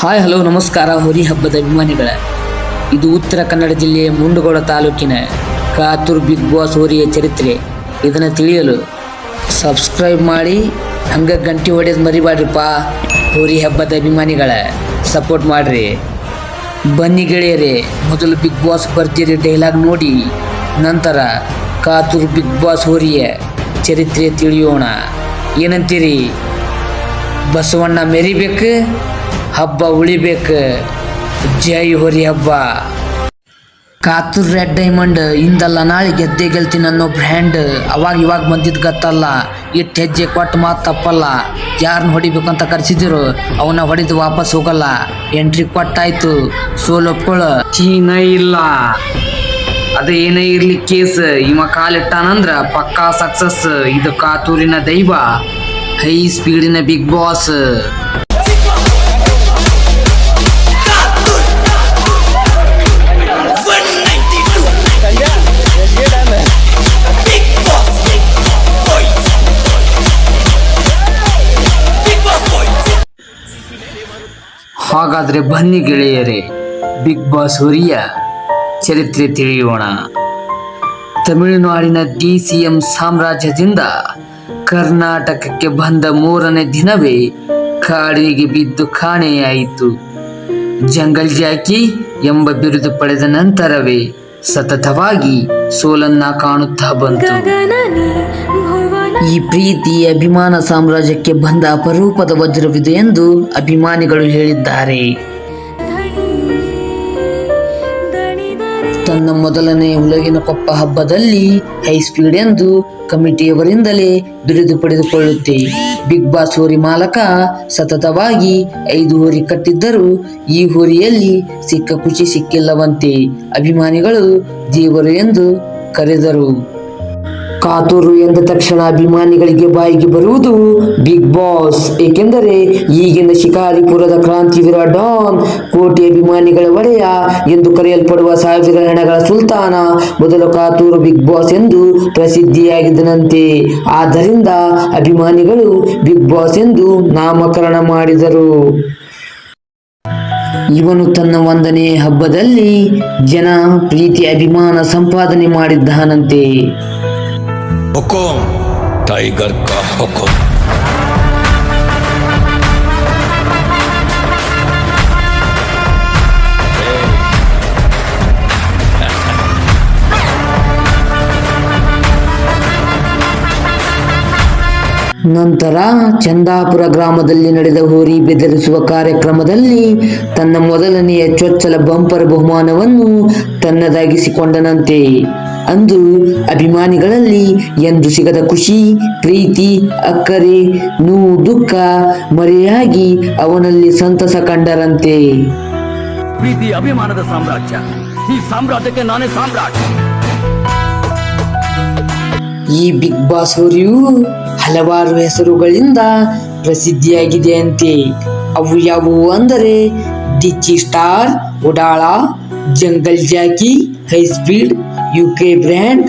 Hi hello ನಮಸ್ಕಾರ ಹೋರಿ ಹಬ್ಬದ ಅಭಿಮಾನಿಗಳ. ಇದು ಉತ್ತರ ಕನ್ನಡ ಜಿಲ್ಲೆಯ ಮುಂಡಗೋಡ ತಾಲೂಕಿನ ಕಾತೂರು ಬಿಗ್ ಬಾಸ್ ಹೋರಿಯ ಚರಿತ್ರೆ. ಇದನ್ನು ತಿಳಿಯಲು ಸಬ್ಸ್ಕ್ರೈಬ್ ಮಾಡಿ, ಹಂಗೆ ಗಂಟೆ ಹೊಡೆಯೋದು ಮರಿಬಾಡ್ರಿಪ್ಪ. ಹೋರಿ ಹಬ್ಬದ ಅಭಿಮಾನಿಗಳ ಸಪೋರ್ಟ್ ಮಾಡಿರಿ. ಬನ್ನಿ ಗೆಳೆಯರೇ, ಮೊದಲು ಬಿಗ್ ಬಾಸ್ ಭರ್ಜರಿ ಡೈಲಾಗ್ ನೋಡಿ ನಂತರ ಕಾತೂರು ಬಿಗ್ ಬಾಸ್ ಹೋರಿಯ ಚರಿತ್ರೆ ತಿಳಿಯೋಣ. ಏನಂತೀರಿ? ಬಸವಣ್ಣ ಮೆರಿಬೇಕು, ಹಬ್ಬ ಉಳಿಬೇಕು. ಜೈ ಹೋರಿ ಹಬ್ಬ. ಕಾತೂರ್ ರೆಡ್ ಡೈಮಂಡ್ ಇಂದಲ್ಲ ನಾಳೆ ಗೆದ್ದೇ ಗೆಲ್ತೀನಿ ಅನ್ನೋ ಬ್ರ್ಯಾಂಡ್ ಅವಾಗ ಇವಾಗ ಬಂದಿದ್ದು ಗೊತ್ತಲ್ಲ. ಇಟ್ಟು ಹೆಜ್ಜೆ ಕೊಟ್ಟು ಮಾತು ತಪ್ಪಲ್ಲ. ಯಾರನ್ನ ಹೊಡಿಬೇಕಂತ ಕರೆಸಿದಿರು ಅವನ್ನ ಹೊಡೆದು ವಾಪಸ್ ಹೋಗಲ್ಲ. ಎಂಟ್ರಿ ಕೊಟ್ಟಾಯ್ತು, ಸೋಲೊಪ್ಕೊಳ್ಳ ಚೀನ ಇಲ್ಲ. ಅದು ಏನೇ ಇರ್ಲಿ ಕೇಸ್, ಇವ ಕಾಲಿಟ್ಟಾನಂದ್ರ ಪಕ್ಕಾ ಸಕ್ಸಸ್. ಇದು ಕಾತೂರಿನ ದೈವ, ಹೈ ಸ್ಪೀಡಿನ ಬಿಗ್ ಬಾಸ್. ಹಾಗಾದ್ರೆ ಬನ್ನಿ ಗೆಳೆಯರೇ, ಬಿಗ್ ಬಾಸ್ ಹೋರಿಯ ಚರಿತ್ರೆ ತಿಳಿಯೋಣ. ತಮಿಳುನಾಡಿನ DCM ಸಾಮ್ರಾಜ್ಯದಿಂದ ಕರ್ನಾಟಕಕ್ಕೆ ಬಂದ 3ನೇ ದಿನವೇ ಕಾಡಿಗೆ ಬಿದ್ದು ಕಾಣೆಯಾಯಿತು. ಜಂಗಲ್ ಜಾಕಿ ಎಂಬ ಬಿರುದು ಪಡೆದ ನಂತರವೇ ಸತತವಾಗಿ ಸೋಲನ್ನ ಕಾಣುತ್ತಾ ಬಂತು. ಈ ಪ್ರೀತಿ ಅಭಿಮಾನ ಸಾಮ್ರಾಜ್ಯಕ್ಕೆ ಬಂದ ಅಪರೂಪದ ವಜ್ರವಿದೆ ಎಂದು ಅಭಿಮಾನಿಗಳು ಹೇಳಿದ್ದಾರೆ. ತನ್ನ ಮೊದಲನೇ ಉಲಗಿನ ಕೊಪ್ಪ ಹಬ್ಬದಲ್ಲಿ ಹೈ ಸ್ಪೀಡ್ ಎಂದು ಕಮಿಟಿಯವರಿಂದಲೇ ಬಿರುದು ಪಡೆದುಕೊಳ್ಳುತ್ತೆ. ಬಿಗ್ ಬಾಸ್ ಹೋರಿ ಮಾಲಕ ಸತತವಾಗಿ 5 ಹೋರಿ ಕಟ್ಟಿದ್ದರೂ ಈ ಹೋರಿಯಲ್ಲಿ ಸಿಕ್ಕ ಖುಷಿ ಸಿಕ್ಕಿಲ್ಲವಂತೆ. ಅಭಿಮಾನಿಗಳು ದೇವರು ಎಂದು ಕರೆದರು. ಕಾತೂರು ಎಂದ ತಕ್ಷಣ ಅಭಿಮಾನಿಗಳಿಗೆ ಬಾಯಿಗೆ ಬರುವುದು ಬಿಗ್ ಬಾಸ್. ಏಕೆಂದರೆ ಈಗಿನ ಶಿಕಾರಿಪುರದ ಕ್ರಾಂತಿವೀರ ಡಾನ್, ಕೋಟಿ ಅಭಿಮಾನಿಗಳ ಒಡೆಯ ಎಂದು ಕರೆಯಲ್ಪಡುವ 1000 ಹೆಣಗಳ ಸುಲ್ತಾನ ಮೊದಲು ಕಾತೂರು ಬಿಗ್ ಬಾಸ್ ಎಂದು ಪ್ರಸಿದ್ಧಿಯಾಗಿದ್ದನಂತೆ. ಆದ್ದರಿಂದ ಅಭಿಮಾನಿಗಳು ಬಿಗ್ ಬಾಸ್ ಎಂದು ನಾಮಕರಣ ಮಾಡಿದರು. ಇವನು ತನ್ನ 1ನೇ ಹಬ್ಬದಲ್ಲಿ ಜನ ಪ್ರೀತಿ ಅಭಿಮಾನ ಸಂಪಾದನೆ ಮಾಡಿದ್ದಾನಂತೆ. हुकुम टाइगर का हुकुम. ನಂತರ ಚಂದಾಪುರ ಗ್ರಾಮದಲ್ಲಿ ನಡೆದ ಹೋರಿ ಬೆದರಿಸುವ ಕಾರ್ಯಕ್ರಮದಲ್ಲಿ ತನ್ನ ಮೊದಲನೆಯ ಚೊಚ್ಚಲ ಬಂಪರ್ ಬಹುಮಾನವನ್ನು ತನ್ನದಾಗಿಸಿಕೊಂಡನಂತೆ. ಅಂದು ಅಭಿಮಾನಿಗಳಲ್ಲಿ ಎಂದು ಸಿಗದ ಖುಷಿ, ಪ್ರೀತಿ, ಅಕ್ಕರೆ, ನೋವು, ದುಃಖ ಮರೆಯಾಗಿ ಅವನಲ್ಲಿ ಸಂತಸ ಕಂಡರಂತೆ. ಪ್ರೀತಿ ಅಭಿಮಾನದ ಸಾಮ್ರಾಜ್ಯ, ಈ ಸಾಮ್ರಾಜ್ಯಕ್ಕೆ ನಾನೇ ಸಾಮ್ರಾಟ್. ಈ ಬಿಗ್ ಬಾಸ್ ಹೋರಿಯು ಹಲವಾರು ಹೆಸರುಗಳಿಂದ ಪ್ರಸಿದ್ಧಿಯಾಗಿದೆ ಅಂತೆ. ಅವು ಯಾವುವು ಅಂದರೆ Dichchi star, Udala, jungle Jackie, high speed, UK brand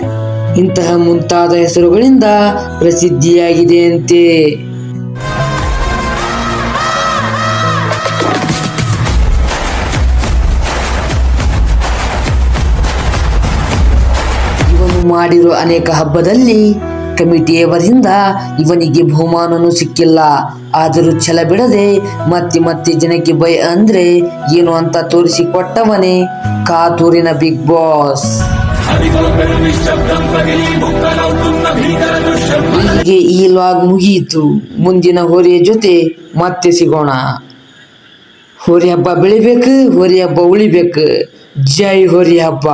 ಇಂತಹ ಮುಂತಾದ ಹೆಸರುಗಳಿಂದ ಪ್ರಸಿದ್ಧಿಯಾಗಿದೆ ಅಂತೆ. ಇವನು ಮಾಡಿರೋ ಅನೇಕ ಹಬ್ಬದಲ್ಲಿ ಕಮಿಟಿಯವರಿಂದ ಇವನಿಗೆ ಬಹುಮಾನನೂ ಸಿಕ್ಕಿಲ್ಲ. ಆದರೂ ಛಲ ಬಿಡದೆ ಮತ್ತೆ ಜನಕ್ಕೆ ಭಯ ಅಂದ್ರೆ ಏನು ಅಂತ ತೋರಿಸಿಕೊಟ್ಟವನೇ ಕಾತೂರಿನ ಬಿಗ್ ಬಾಸ್. ಇಲ್ಲಿಗೆ ಈ ಲಾಗ್ ಮುಗಿಯಿತು. ಮುಂದಿನ ಹೋರಿಯ ಜೊತೆ ಮತ್ತೆ ಸಿಗೋಣ. ಹೋರಿ ಹಬ್ಬ ಬೆಳಿಬೇಕು, ಹೋರಿ ಹಬ್ಬ ಉಳಿಬೇಕು. ಜೈ ಹೋರಿ ಹಬ್ಬ.